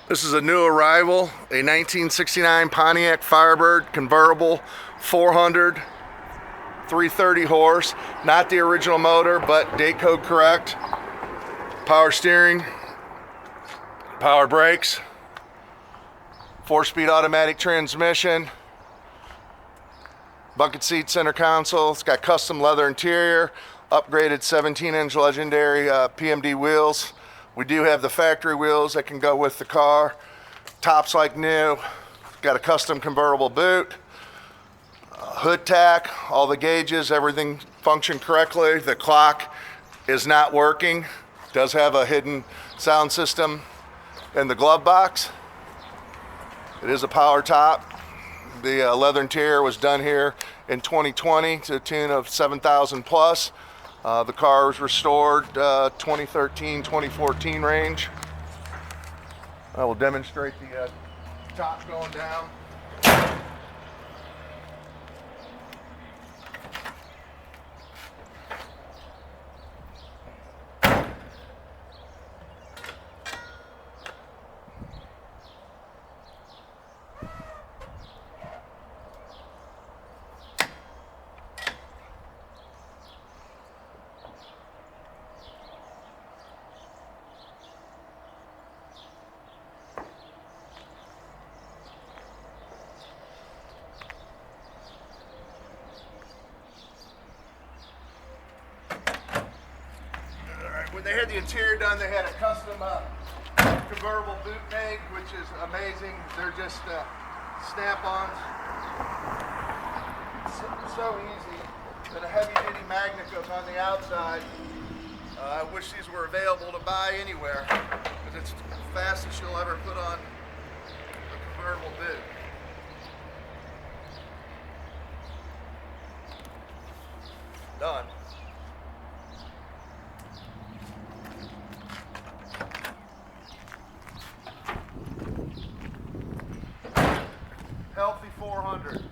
This is a new arrival, a 1969 Pontiac Firebird convertible, 400, 330 horse. Not the original motor, but date code correct. Power steering, power brakes, 4-speed automatic transmission, bucket seat, center console. It's got custom leather interior, upgraded 17-inch legendary PMD wheels. We do have the factory wheels that can go with the car. Top's like new. Got a custom convertible boot. Hood tack, all the gauges, everything functioned correctly. The clock is not working. Does have a hidden sound system in the glove box. It is a power top. The leather interior was done here in 2020 to the tune of 7,000 plus. The car was restored 2013, 2014 range. I will demonstrate the top going down. When they had the interior done, they had a custom convertible boot made, which is amazing. They're just snap-ons. So easy. And a heavy-duty magnet goes on the outside. I wish these were available to buy anywhere, because it's the fastest you'll ever put on a convertible boot. Done. Healthy 400.